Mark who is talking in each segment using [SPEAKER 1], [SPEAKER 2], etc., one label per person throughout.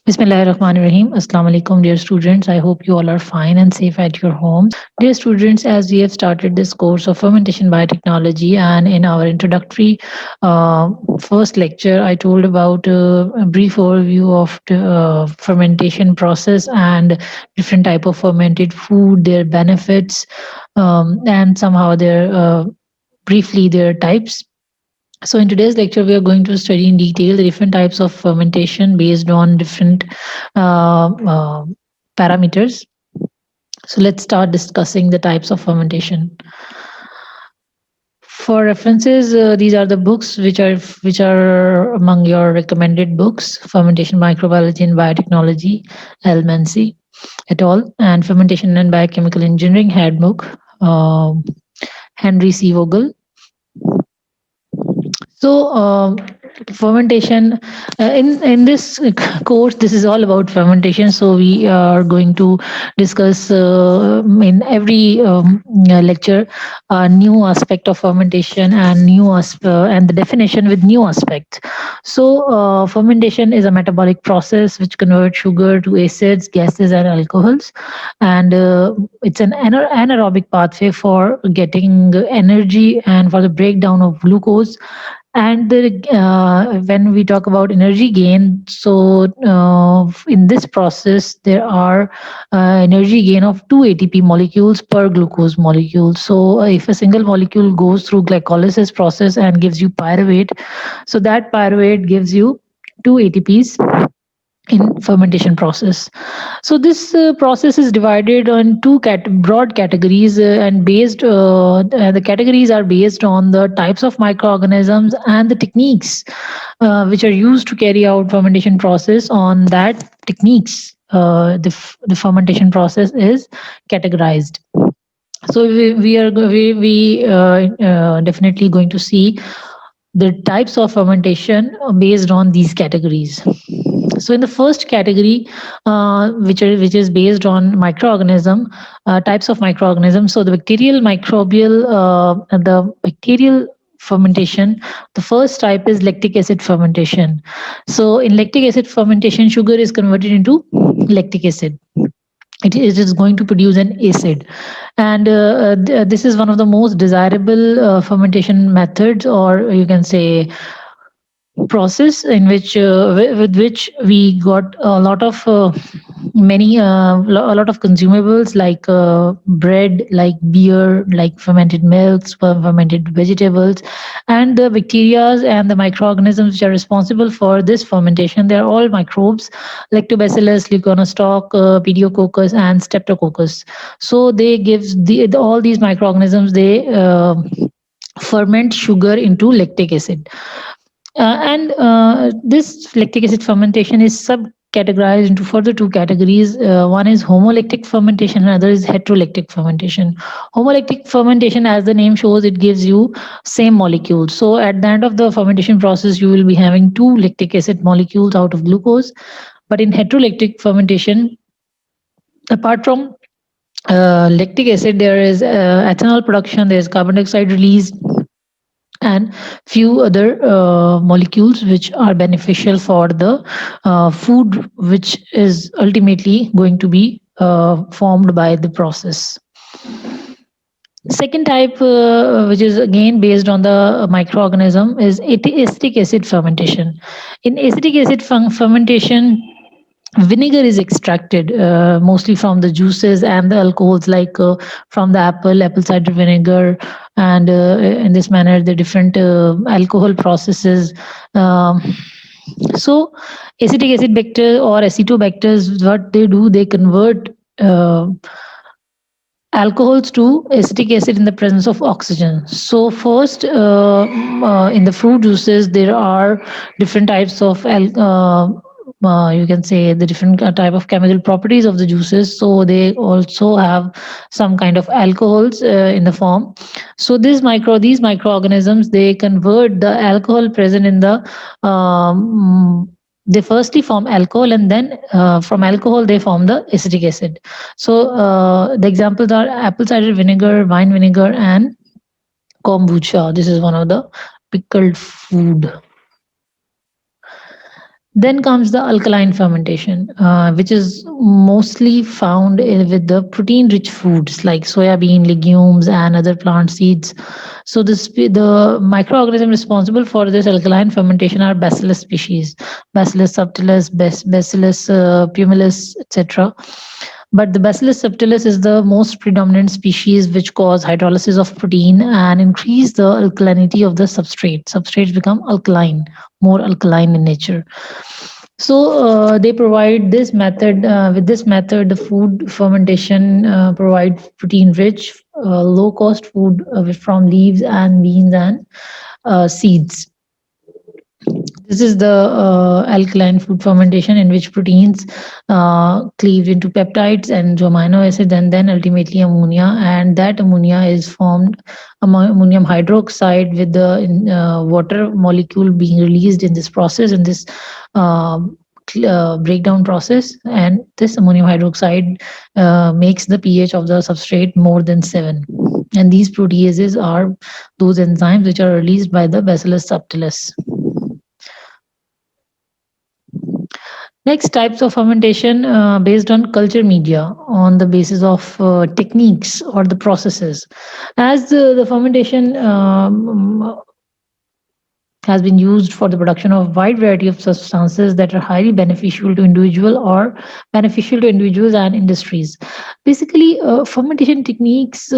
[SPEAKER 1] Bismillahirrahmanirrahim. Assalamu alaikum, dear students. I hope you all are fine and safe at your homes. Dear students, as we have started this course of fermentation biotechnology, and in our introductory first lecture, I told about a brief overview of the fermentation process and different type of fermented food, their benefits, and somehow their briefly their types. So, in today's lecture, we are going to study in detail the different types of fermentation based on different parameters. So, let's start discussing the types of fermentation. For references, these are the books which are among your recommended books: Fermentation, Microbiology, and Biotechnology, Elmancy et al., and Fermentation and Biochemical Engineering Handbook, Henry C. Vogel. So, fermentation in this course, this is all about fermentation. So, we are going to discuss in every lecture a new aspect of fermentation and and the definition with new aspects. So, fermentation is a metabolic process which converts sugar to acids, gases, and alcohols, and it's an anaerobic pathway for getting energy and for the breakdown of glucose. And when we talk about energy gain, so in this process, there are energy gain of 2 ATP molecules per glucose molecule. So if a single molecule goes through glycolysis process and gives you pyruvate, so that pyruvate gives you 2 ATPs in fermentation process. So this process is divided on two broad categories, and the categories are based on the types of microorganisms and the techniques which are used to carry out fermentation process. On that techniques, the fermentation process is categorized. So we definitely going to see the types of fermentation based on these categories. So in the first category, which is based on microorganism, types of microorganisms. So the bacterial fermentation. The first type is lactic acid fermentation. So in lactic acid fermentation, sugar is converted into lactic acid. It is going to produce an acid, and this is one of the most desirable fermentation methods, or you can say process, in which with which we got a lot of a lot of consumables like bread, like beer, like fermented milks, fermented vegetables, and the bacteria and the microorganisms which are responsible for this fermentation. They are all microbes: lactobacillus, leuconostoc, pediococcus, and streptococcus. So they all these microorganisms, they ferment sugar into lactic acid. And this lactic acid fermentation is subcategorized into further two categories. One is homolactic fermentation, another is heterolactic fermentation. Homolactic fermentation, as the name shows, it gives you same molecule. So at the end of the fermentation process, you will be having two lactic acid molecules out of glucose. But in heterolactic fermentation, apart from lactic acid, there is ethanol production, there is carbon dioxide release, and few other molecules which are beneficial for the food which is ultimately going to be formed by the process. Second type, which is again based on the microorganism, is acetic acid fermentation. In acetic acid fermentation, vinegar is extracted mostly from the juices and the alcohols, like from the apple cider vinegar, and in this manner the different alcohol processes. um, so acetic acid bacteria or acetobacters, what they do, they convert uh, alcohols to acetic acid in the presence of oxygen. So first, in the fruit juices, there are different types of you can say the different type of chemical properties of the juices. So they also have some kind of alcohols in the form. So these microorganisms, they convert the alcohol present in the they firstly form alcohol, and then from alcohol they form the acetic acid. So the examples are apple cider vinegar, wine vinegar, and kombucha. This is one of the pickled food. Then comes the alkaline fermentation, which is mostly found with the protein-rich foods like soya bean, legumes, and other plant seeds. So the microorganism responsible for this alkaline fermentation are Bacillus species, Bacillus subtilis, Bacillus pumilus, etc. But the Bacillus subtilis is the most predominant species which cause hydrolysis of protein and increase the alkalinity of the substrate. Substrates become alkaline, more alkaline in nature. So they provide this method. With this method, the food fermentation provide protein-rich, low-cost food from leaves and beans and seeds. This is the alkaline food fermentation in which proteins cleave into peptides and amino acids and then ultimately ammonia. And that ammonia is formed ammonium hydroxide with the water molecule being released in this process, in this breakdown process. And this ammonium hydroxide makes the pH of the substrate more than 7. And these proteases are those enzymes which are released by the Bacillus subtilis. Next, types of fermentation based on culture media on the basis of techniques or the processes. As the fermentation has been used for the production of wide variety of substances that are highly beneficial to individual or beneficial to individuals and industries. Basically, fermentation techniques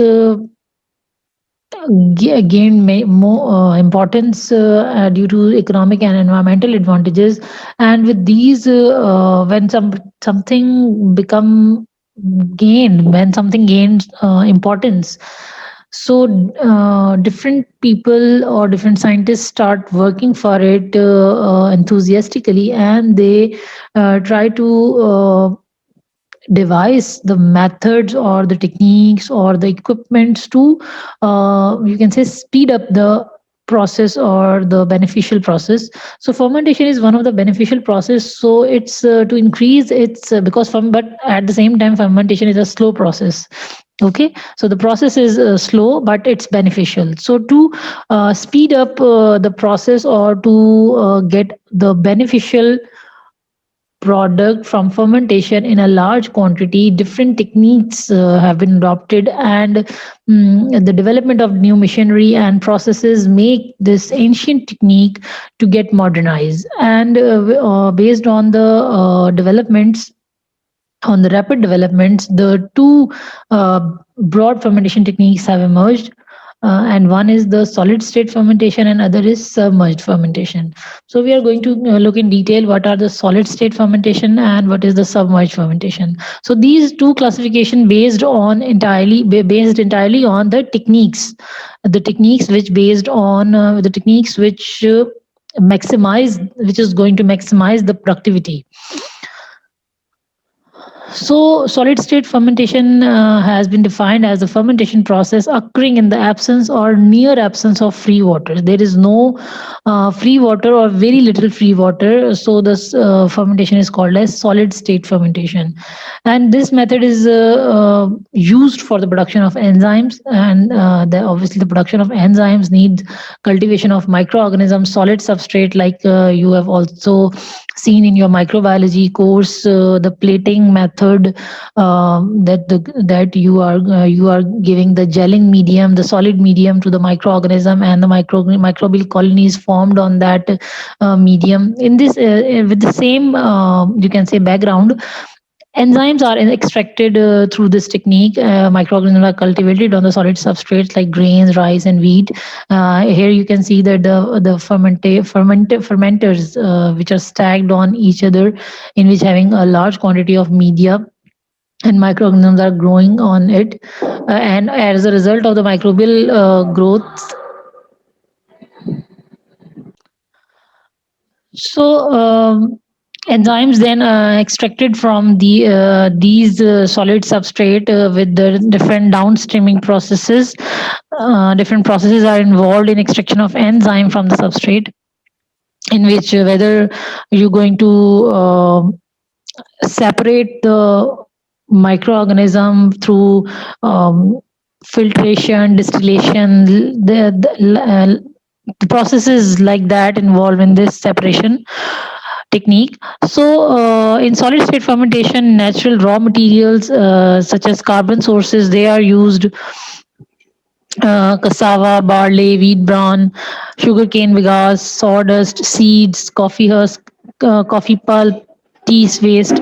[SPEAKER 1] gained more importance due to economic and environmental advantages. And with these when something become gained when something gains importance, so different people or different scientists start working for it enthusiastically, and they try to devise the methods or the techniques or the equipments to you can say speed up the process or the beneficial process. So fermentation is one of the beneficial process, so it's to increase its because from but at the same time fermentation is a slow process. Okay, so the process is slow but it's beneficial. So to speed up the process or to get the beneficial product from fermentation in a large quantity, different techniques have been adopted, and the development of new machinery and processes make this ancient technique to get modernized. And based on the developments, on the rapid developments, the two broad fermentation techniques have emerged. And one is the solid state fermentation and other is submerged fermentation. So we are going to look in detail what are the solid state fermentation and what is the submerged fermentation. So these two classification based entirely on the techniques which based on the techniques which is going to maximize the productivity. So, solid state fermentation has been defined as a fermentation process occurring in the absence or near absence of free water. There is no free water or very little free water. So, this fermentation is called as solid state fermentation. And this method is used for the production of enzymes. And obviously, the production of enzymes needs cultivation of microorganisms, solid substrate, like you have also seen in your microbiology course, the plating method, that you are giving the gelling medium, the solid medium to the microorganism, and the microbial colonies formed on that medium. In this, with the same you can say background, enzymes are extracted through this technique. Microorganisms are cultivated on the solid substrates like grains, rice, and wheat. Here you can see that the fermenters which are stacked on each other, in which having a large quantity of media, and microorganisms are growing on it. And as a result of the microbial growth, so enzymes then extracted from these solid substrate with the different downstreaming processes. Different processes are involved in extraction of enzyme from the substrate, in which whether you're going to separate the microorganism through filtration, distillation, the processes like that involved in this separation technique. So, in solid state fermentation, natural raw materials such as carbon sources they are used. Cassava, barley, wheat bran, sugarcane bagasse, sawdust, seeds, coffee husk, coffee pulp, tea waste.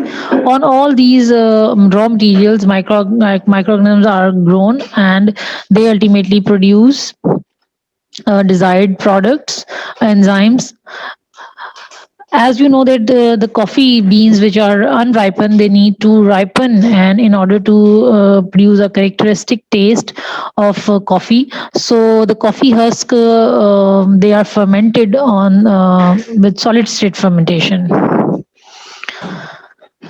[SPEAKER 1] On all these raw materials, microorganisms are grown and they ultimately produce desired products, enzymes. As you know that the coffee beans which are unripened they need to ripen and in order to produce a characteristic taste of coffee. So the coffee husk they are fermented on with solid state fermentation.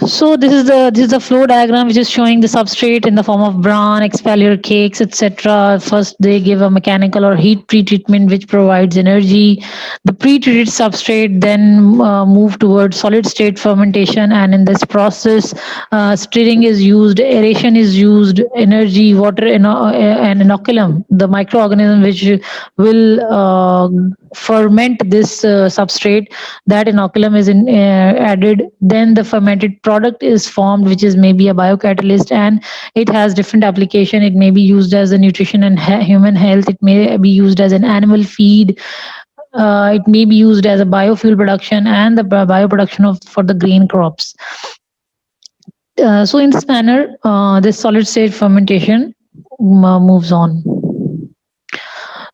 [SPEAKER 1] So this is the flow diagram which is showing the substrate in the form of bran, expeller cakes, etc. First, they give a mechanical or heat pretreatment which provides energy. The pre-treated substrate then move towards solid state fermentation, and in this process, stirring is used, aeration is used, energy, water, and inoculum, the microorganism which will ferment this substrate, that inoculum is added, then the fermented product is formed which is maybe a biocatalyst, and it has different application. It may be used as a nutrition and human health, it may be used as an animal feed, it may be used as a biofuel production and the bioproduction of for the grain crops. So in this manner this solid state fermentation moves on.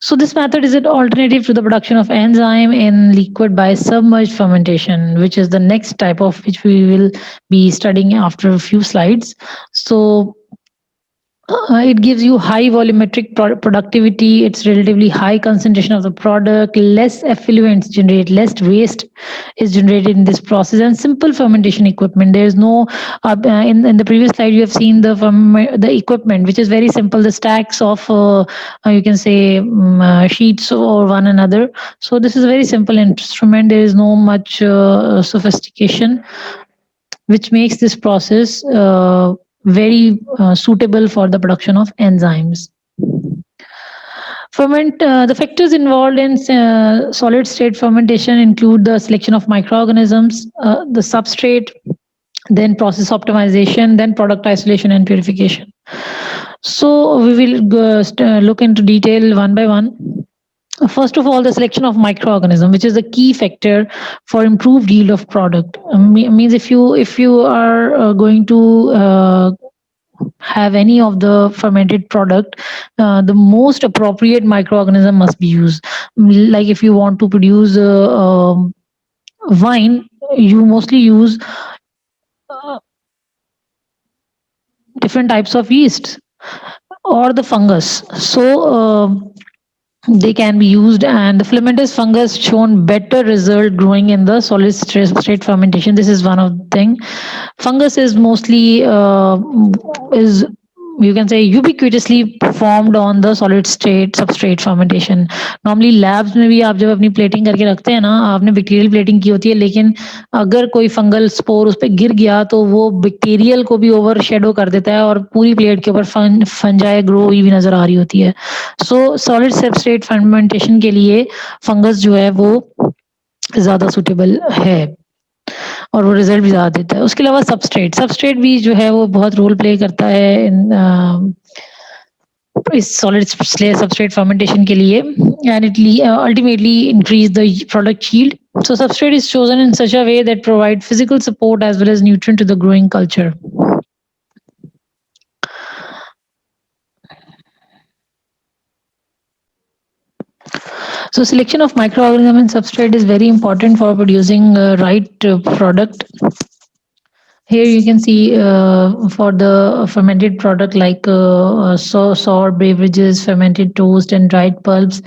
[SPEAKER 1] So this method is an alternative to the production of enzyme in liquid by submerged fermentation, which is the next type of which we will be studying after a few slides. So it gives you high volumetric productivity. It's relatively high concentration of the product, less effluents generate, less waste is generated in this process, and simple fermentation equipment. There is no in the previous slide you have seen the equipment which is very simple. The stacks of you can say sheets or one another. So this is a very simple instrument. There is no much sophistication which makes this process very suitable for the production of enzymes. The factors involved in solid state fermentation include the selection of microorganisms, the substrate, then process optimization, then product isolation and purification. So we will look into detail one by one. First of all, the selection of microorganism, which is a key factor for improved yield of product. Means if you are going to have any of the fermented product, the most appropriate microorganism must be used. Like if you want to produce wine, you mostly use uh, different types of yeast or the fungus. So they can be used, and the filamentous fungus shown better result growing in the solid state fermentation. This is one of the thing. Fungus is mostly is you can say ubiquitously performed on the solid state substrate fermentation. Normally labs में भी आप जब अपनी plating करके रखते हैं ना, आपने बैक्टीरियल प्लेटिंग की होती है, लेकिन अगर कोई फंगल स्पोर उस पर गिर गया तो वो बैक्टीरियल को भी ओवर शेडो कर देता है और पूरी प्लेट के ऊपर फंजाई ग्रो हुई भी नजर आ रही होती है. सो सॉलिड सबस्ट्रेट फर्मेंटेशन के लिए फंगस जो है वो ज़्यादा सूटेबल है और वो रिजल्ट भी ज़्यादा देता है. उसके अलावा सबस्ट्रेट सबस्ट्रेट भी जो है वो बहुत रोल प्ले करता है इस सॉलिड सबस्ट्रेट फर्मेंटेशन के लिए, and it ultimately increase the product yield. So substrate is chosen in such a way that provide physical support as well as nutrient to the growing culture. So selection of microorganism and substrate is very important for producing right product. Here you can see for the fermented product like sour beverages, fermented toast, and dried pulps.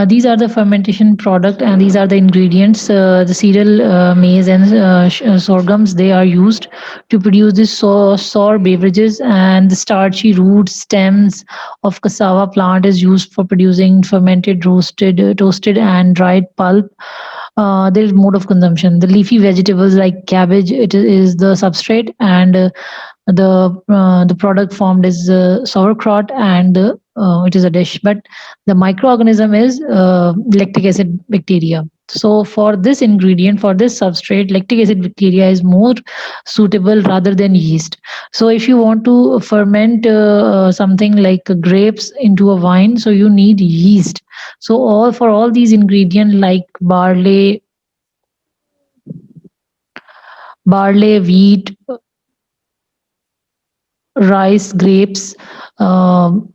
[SPEAKER 1] These are the fermentation product, and these are the ingredients. The cereal, maize, and sorghums they are used to produce this sour beverages, and the starchy roots, stems of cassava plant is used for producing fermented, roasted, toasted, and dried pulp. There is mode of consumption. The leafy vegetables like cabbage, it is the substrate, and the product formed is sauerkraut, and it is a dish. But the microorganism is lactic acid bacteria. So for this ingredient, for this substrate, lactic acid bacteria is more suitable rather than yeast. So if you want to ferment something like grapes into a wine, so you need yeast. So all these ingredients like barley, wheat, rice, grapes. Um,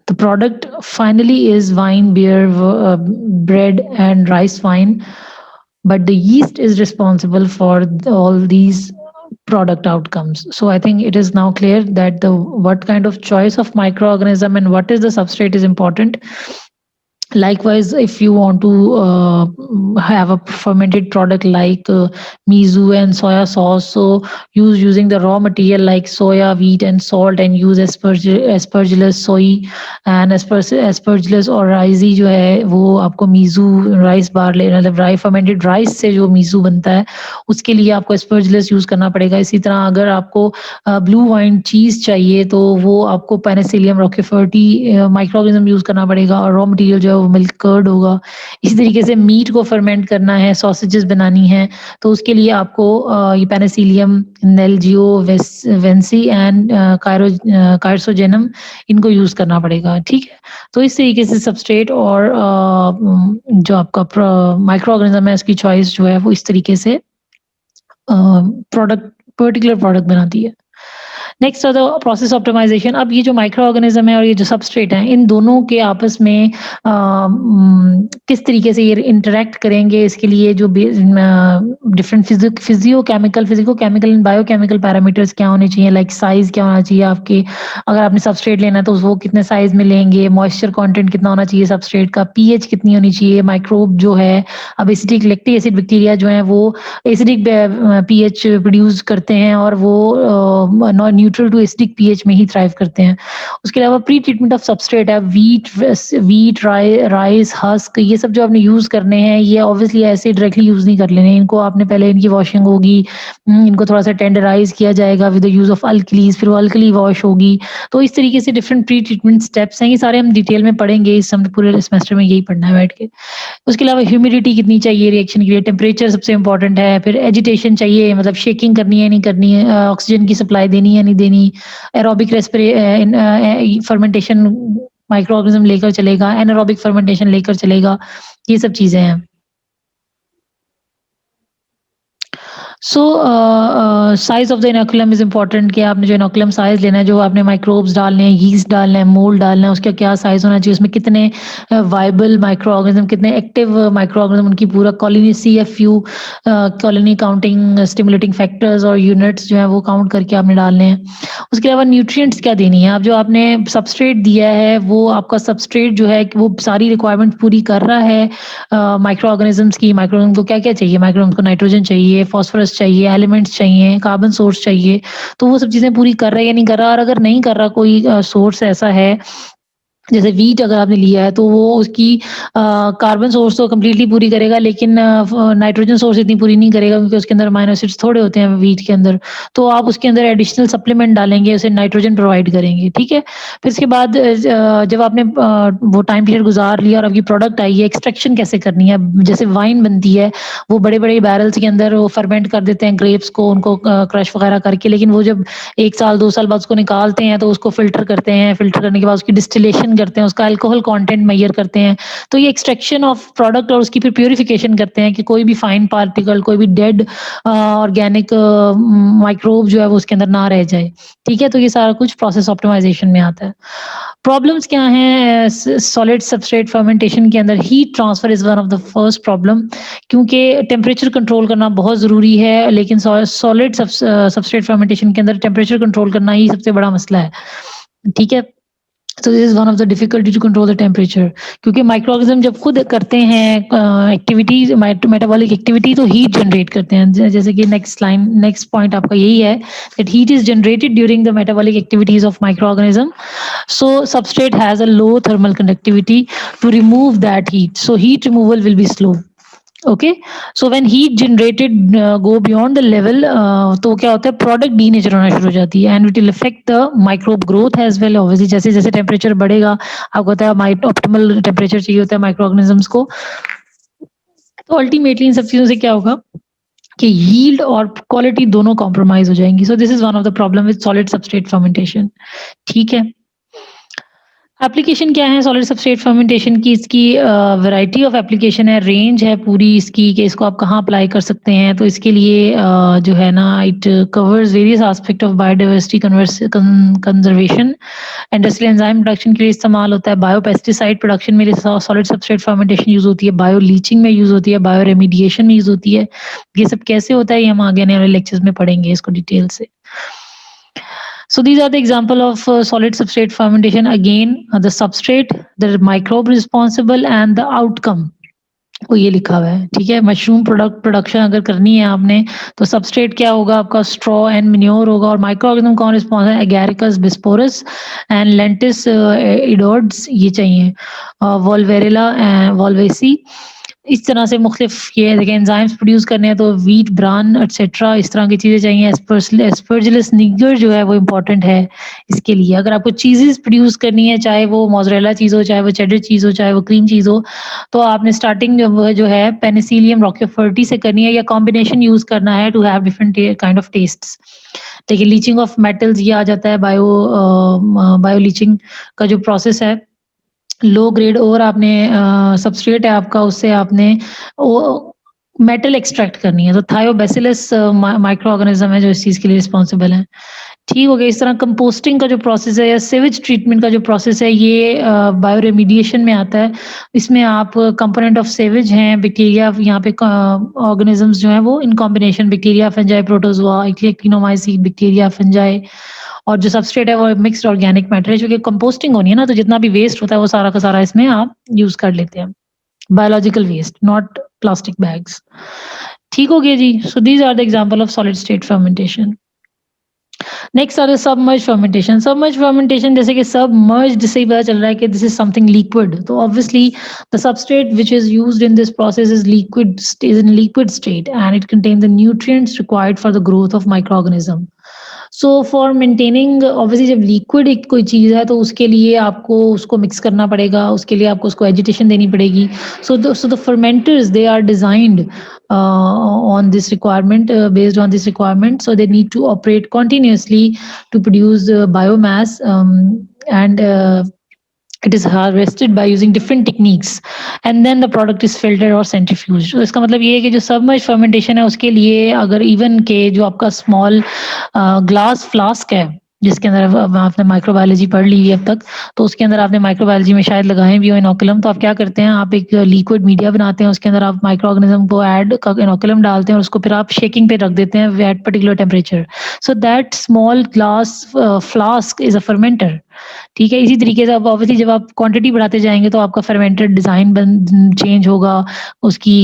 [SPEAKER 1] the product finally is wine, beer, bread, and rice wine. But the yeast is responsible for all these product outcomes. So I think it is now clear that the what kind of choice of microorganism and what is the substrate is important. Likewise, if you want to have a fermented product like miso and soya sauce, so using the raw material like soya, wheat, and salt, and use aspergillus soy and aspergillus और राइसी जो है वो आपको Meizu rice barley मतलब राई fermented rice से जो Meizu बनता है उसके लिए आपको aspergillus यूज करना पड़ेगा। इसी तरह अगर आपको ब्लू वाइन चीज चाहिए तो वो आपको पेनिसिलियम रोकेफर्टी माइक्रोऑर्गेनिज्म यूज करना पड़ेगा और रॉ मटेरियल जो है वो मिल्क कर्ड होगा। इसी तरीके से मीट को फर्मेंट करना है, सॉसेजेस बनानी है, तो उसके लिए आपको ये पेनिसिलियम, नेल्जियो वेंसी एंड कायरोजेनम इनको यूज करना पड़ेगा। ठीक है, तो इस तरीके से सबस्ट्रेट और जो आपका माइक्रो ऑर्गेनिज्म है उसकी चॉइस जो है वो इस तरीके से प्रोडक्ट पर्टिकुलर प्रोडक्ट बनाती है। नेक्स्ट है द प्रोसेस ऑप्टिमाइजेशन। अब ये जो माइक्रो ऑर्गेनिज्म है और ये जो सबस्ट्रेट है इन दोनों के आपस में किस तरीके से ये इंटरेक्ट करेंगे, इसके लिए जो different physico chemical and biochemical parameters क्या होने चाहिए, लाइक साइज क्या होना चाहिए आपके, अगर आपने सबस्ट्रेट लेना है तो वो कितने साइज में लेंगे, मॉइस्चर कंटेंट कितना होना चाहिए सबस्ट्रेट का, पीएच कितनी होनी चाहिए, माइक्रोब जो है अब एसिडिक लैक्टिक एसिड बैक्टीरिया जो है वो एसिडिक पीएच प्रोड्यूस करते हैं और वो non neutral to acidic pH में ही थ्राइव करते हैं। उसके अलावा प्री ट्रीटमेंट ऑफ सबस्ट्रेट है, वीट राइस हस्क, ये सब जो आपने यूज करने हैं ये ऑब्वियसली ऐसे डायरेक्टली यूज नहीं कर लेने, इनको आपने पहले इनकी वॉशिंग होगी, इनको थोड़ा सा टेंडराइज किया जाएगा with the use of alkalis, फिर वो अल्कली वॉश होगी। तो इस तरीके से डिफरेंट प्री ट्रीटमेंट स्टेप्स हैं, ये सारे हम डिटेल में पढ़ेंगे, इस हम पूरे सेमेस्टर में यही पढ़ना है बैठ के। उसके अलावा ह्यूमिडिटी कितनी चाहिए रिएक्शन के लिए, टेम्परेचर सबसे इंपॉर्टेंट है, फिर एजिटेशन चाहिए मतलब शेकिंग करनी है नहीं करनी है, ऑक्सीजन की सप्लाई देनी है नहीं देनी, एरोबिक फर्मेंटेशन माइक्रो ऑर्गेनिज्म लेकर चलेगा, एनारोबिक फर्मेंटेशन लेकर चलेगा, ये सब चीजें हैं। So size of the inoculum is important कि आपने जो इनोकुलम साइज लेना है, जो आपने माइक्रोब्स डालने हैं, यीस्ट डालना है, मोल्ड डालना है, उसका क्या साइज होना चाहिए, उसमें कितने वाइबल माइक्रो ऑर्गेनिज्म, कितने एक्टिव माइक्रो ऑर्गेनिज्म, उनकी पूरा colony CFU colony counting stimulating factors और यूनिट्स जो है वो काउंट करके आपने डालने हैं। उसके अलावा न्यूट्रिएंट्स क्या देनी है, आप जो आपने सबस्ट्रेट दिया है वो आपका सबस्ट्रेट जो है वो सारी रिक्वायरमेंट पूरी कर रहा है माइक्रो ऑर्गेनिजम्स की। माइक्रो ऑर्गेनिज्म को क्या क्या चाहिए, माइक्रो ऑर्गेनिज्म को नाइट्रोजन चाहिए, फास्फोरस चाहिए, एलिमेंट्स चाहिए, कार्बन सोर्स चाहिए, तो वो सब चीजें पूरी कर रहा है या नहीं कर रहा। और अगर नहीं कर रहा कोई सोर्स ऐसा है, जैसे वीट अगर आपने लिया है तो वो उसकी कार्बन सोर्स तो कंप्लीटली पूरी करेगा लेकिन नाइट्रोजन सोर्स इतनी पूरी नहीं करेगा क्योंकि उसके अंदर अमाइनो एसिड्स थोड़े होते हैं वीट के अंदर, तो आप उसके अंदर एडिशनल सप्लीमेंट डालेंगे, उसे नाइट्रोजन प्रोवाइड करेंगे। ठीक है, फिर इसके बाद जब आपने वो टाइम पीरियड गुजार लिया और आपकी प्रोडक्ट आई है, एक्सट्रैक्शन कैसे करनी है, जैसे वाइन बनती है वो बड़े बड़े बैरल्स के अंदर वो फर्मेंट कर देते हैं ग्रेप्स को, उनको क्रश वगैरह करके, लेकिन वो जब 1 साल 2 साल बाद उसको निकालते हैं तो उसको फिल्टर करते हैं, फिल्टर करने के बाद उसकी डिस्टिलेशन करते हैं, उसका अल्कोहल कंटेंट मेजर करते हैं। तो ये एक्सट्रैक्शन ऑफ प्रोडक्ट और उसकी फिर प्यूरिफिकेशन करते हैं कि कोई भी फाइन पार्टिकल, कोई भी डेड ऑर्गेनिक माइक्रोब जो है वो उसके अंदर ना रह जाए। ठीक है, तो ये सारा कुछ प्रोसेस ऑप्टिमाइजेशन में आता है। प्रॉब्लम्स क्या हैं सॉलिड सबस्ट्रेट फर्मेंटेशन के अंदर, heat transfer is one of the first problem, क्योंकि टेम्परेचर कंट्रोल करना बहुत ज़रूरी है, लेकिन सॉलिड सबस्ट्रेट फर्मेंटेशन के अंदर टेम्परेचर कंट्रोल करना ही सबसे बड़ा मसला है। ठीक है, तो this is one of the difficulty to control the temperature, क्योंकि माइक्रो ऑर्गेनिज्म जब खुद करते हैं एक्टिविटीज मेटाबॉलिक एक्टिविटी तो हीट जनरेट करते हैं, जैसे कि नेक्स्ट पॉइंट आपका यही है that heat is generated during the metabolic activities of micro organism. So substrate has a low thermal conductivity to remove that heat. So heat removal will be slow. Okay, so when heat generated go beyond the level, तो क्या होता है product denature होना शुरू हो जाती है, and it will affect the microbe growth as well. Obviously जैसे जैसे टेम्परेचर बढ़ेगा, आपको होता है ऑप्टिमल टेम्परेचर चाहिए होता है माइक्रो ऑर्गेनिजम्स को, तो अल्टीमेटली इन सब चीज़ों से क्या होगा कि यील्ड और क्वालिटी दोनों कॉम्प्रोमाइज़ हो जाएँगी। So this is one of the problem with solid substrate fermentation. ठीक है? एप्लीकेशन क्या है सॉलिड सबस्ट्रेट फर्मेंटेशन की? इसकी वैरायटी ऑफ एप्लीकेशन है, रेंज है पूरी इसकी कि इसको आप कहाँ अप्लाई कर सकते हैं। तो इसके लिए जो है ना, it covers various aspect of biodiversity conservation, industrial enzyme production के लिए इस्तेमाल होता है, बायोपेस्टिसाइड प्रोडक्शन में सॉलिड सबस्ट्रेट फर्मेंटेशन यूज़ होती है, बायो लीचिंग में यूज़ होती है, बायो रेमेडिएशन में यूज़ होती है। ये सब कैसे होता है ये हम आगे आने वाले लेक्चर्स में पढ़ेंगे इसको डिटेल से। So these are the example of solid substrate fermentation. Again, the substrate, the microbe responsible and the outcome. वो ये लिखा हुआ है, ठीक है। मशरूम प्रोडक्शन अगर करनी है आपने, तो सबस्ट्रेट क्या होगा आपका? स्ट्रॉ एंड मेन्योर होगा। और माइक्रो ऑर्गेनिज्म कौन रिस्पॉन्स है? एगैरिकस बिस्पोरस एंड लेंटिस इडोड्स ये चाहिए, वोल्वेरिला वोल्वेसी। इस तरह से मुख्तलिफ ये देखिए एंजाइम्स प्रोड्यूस करने हैं, तो व्हीट ब्रान एटसेट्रा इस तरह की चीज़ें चाहिए। एस्परजिलस निगर जो है वो इम्पोर्टेंट है इसके लिए। अगर आपको चीज़ेज़ प्रोड्यूस करनी है, चाहे वो मोज़रेला चीज़ हो, चाहे वो चेडर चीज़ हो, चाहे वो क्रीम चीज़ हो, तो आपने स्टार्टिंग जो है पेनिसिलियम रॉकेफर्टी से करनी है, या कॉम्बिनेशन यूज़ करना है to have different kind of tests. देखिए लीचिंग ऑफ मेटल्स ये आ जाता है, बायो लीचिंग का जो प्रोसेस है। लो ग्रेड और आपने सबस्ट्रेट है आपका, उससे आपने वो मेटल एक्सट्रैक्ट करनी है। तो थायोबैसिलस माइक्रो ऑर्गेनिज्म है जो इस चीज़ के लिए रिस्पॉन्सिबल है। ठीक हो गया। इस तरह कंपोस्टिंग का जो प्रोसेस है या सीवेज ट्रीटमेंट का जो प्रोसेस है, ये बायो रेमिडिएशन में आता है। इसमें आप कंपोनेंट ऑफ सीवेज हैं, बैक्टीरिया यहाँ पे ऑर्गेनिजम्स जो हैं वो in combination bacteria, fungi, protozoa, actinomycete, bacteria, fungi, और जो सबस्ट्रेट है वो मिक्स्ड ऑर्गेनिक मैटर है, क्योंकि कंपोस्टिंग होनी है ना, तो जितना भी वेस्ट होता है वो सारा का सारा इसमें आप यूज़ कर लेते हैं। Biological waste, not plastic bags. ठीक हो गया जी। So these are the example of solid state fermentation. Next आता है सबमर्ज फर्मेंटेशन। सबमर्ज फर्मेंटेशन जैसे कि सबमर्ज्ड से ही पता चल रहा है कि दिस इज समथिंग लिक्विड, तो obviously the substrate which is used in this process is liquid, is in liquid state and it contain the nutrients required for the growth of micro organism. So for maintaining, obviously जब liquid एक कोई चीज़ है तो उसके लिए आपको उसको mix करना पड़ेगा, उसके लिए आपको उसको एजिटेशन देनी पड़ेगी। So the fermenters they are designed on this requirement, based on this requirement, so they need to operate continuously to produce biomass, and it is harvested by using different techniques and then the product is filtered or centrifuged। तो इसका मतलब ये है कि जो submerge fermentation है उसके लिए अगर इवन के जो आपका स्मॉल ग्लास फ्लास्क है जिसके अंदर आपने माइक्रोबायोलॉजी पढ़ ली है अब तक, तो उसके अंदर आपने माइक्रोबायोलॉजी में शायद लगाए भी हो इनोकुलम, तो आप क्या करते हैं, आप एक लिक्विड मीडिया बनाते हैं, उसके अंदर आप माइक्रो ऑर्गेनिज्म को ऐड इनोकुलम डालते हैं और उसको फिर आप शेकिंग पे रख देते हैं at particular temperature. So that small glass flask is a fermenter. ठीक है। इसी तरीके से अब ऑब्वियसली जब आप क्वांटिटी बढ़ाते जाएंगे तो आपका फर्मेंटेड डिजाइन चेंज होगा उसकी।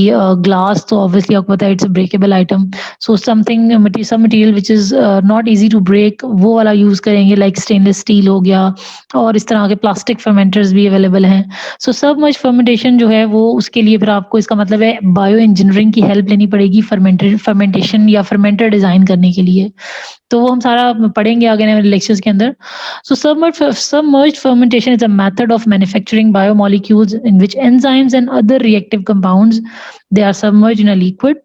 [SPEAKER 1] ग्लास तो ऑब्वियसली आपको पता है it's a breakable item, so something some material which is not easy to break वो वाला यूज करेंगे, लाइक स्टेनलेस स्टील हो गया, और इस तरह के प्लास्टिक फर्मेंटर्स भी अवेलेबल हैं। सो सबमर्ज फर्मेंटेशन जो है वो उसके लिए फिर आपको इसका मतलब है बायो इंजीनियरिंग की हेल्प लेनी पड़ेगी फर्मेंटेशन या फर्मेंटर डिजाइन करने के लिए। तो वो हम सारा पढ़ेंगे आगे आने वाले लेक्चर्स के अंदर। So submerged fermentation is a method of manufacturing biomolecules in which enzymes and other reactive compounds they are submerged in a liquid.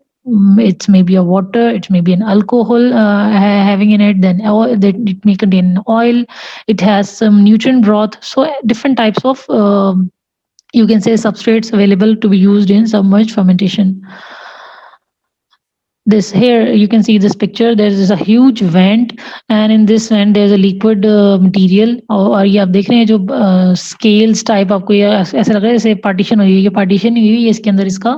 [SPEAKER 1] It may be a water, it may be an alcohol having in it. Then it may contain oil. It has some nutrient broth. So different types of you can say substrates available to be used in submerged fermentation. This here you can see this picture, there is a huge vent and in this vent there is a liquid material, और ये आप देख रहे हैं जो scales type आपको ये ऐसा लग रहा है जैसे पार्टीशन हुई है, ये पार्टीशन हुई है इसके अंदर इसका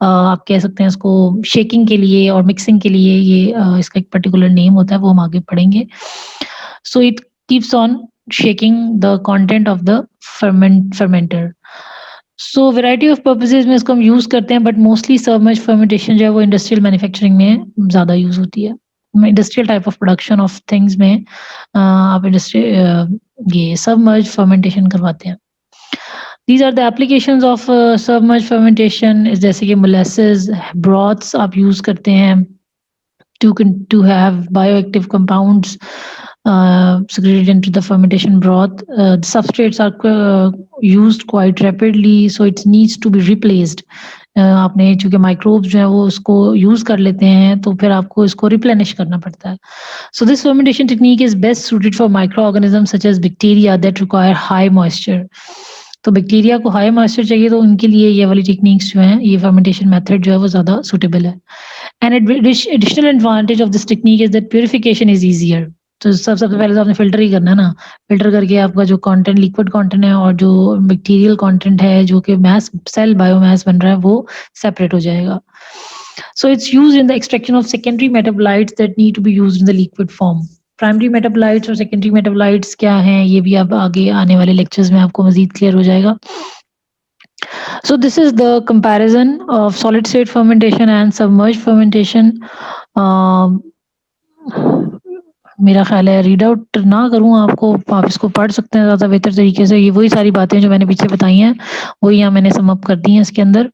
[SPEAKER 1] आप कह सकते हैं इसको शेकिंग के लिए और मिक्सिंग के लिए ये इसका एक पर्टिकुलर नेम होता है वो हम आगे पढ़ेंगे। So it keeps on shaking the content of the fermenter। So variety of purposes में इसको हम यूज़ करते हैं, बट मोस्टली सबमर्ज फर्मेंटेशन जो है वो इंडस्ट्रियल मैन्युफैक्चरिंग में ज़्यादा यूज़ होती है। Industrial type of production of things में आप ये सबमर्ज फर्मेंटेशन करवाते हैं। These are the applications of submerge fermentation, जैसे कि मोलेसेस ब्रॉथ्स आप यूज़ करते हैं to have bioactive compounds secreted into the fermentation broth. The substrates are used quite rapidly, so it needs to be replaced आपने चूँकि microbes जो है वो उसको यूज़ कर लेते हैं, तो फिर आपको इसको रिप्लेनिश करना पड़ता है। So this fermentation technique is best suited for microorganisms such as bacteria that require high moisture. तो बैक्टीरिया को हाई मॉइस्चर चाहिए, तो उनके लिए ये वाली टेक्निक्स जो हैं, ये फर्मेंटेशन मेथड जो है वो ज़्यादा सूटेबल है। And additional advantage of this technique is that purification is easier. तो सबसे पहले तो आपने फ़िल्टर ही करना है ना, फ़िल्टर करके आपका जो कंटेंट लिक्विड कंटेंट है और जो बैक्टीरियल कंटेंट है, जो कि मास सेल बायोमास बन रहा है, वो सेपरेट हो जाएगा। So it's used in the extraction of secondary metabolites that need to be used in the liquid form. Primary metabolites और सेकेंडरी मेटाबोलाइट्स क्या हैं, ये भी अब आगे आने वाले लेक्चर्स में आपको मज़ीद क्लियर हो जाएगा। So this is the comparison of solid state fermentation and submerged fermentation. Um, मेरा ख़्याल है रीड आउट ना करूँ आपको, आप इसको पढ़ सकते हैं ज़्यादा बेहतर तरीके से। ये वही सारी बातें जो मैंने पीछे बताई हैं, वही यहाँ मैंने सम अप कर दी हैं इसके अंदर।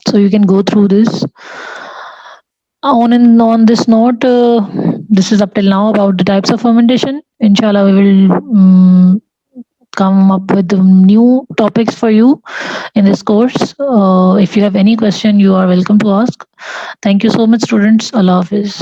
[SPEAKER 1] So you can go through this. On this note, this is up till now about the types of fermentation. Inshallah, we will come up with new topics for you in this course. If you have any question, you are welcome to ask. Thank you so much, students. Allah Hafiz.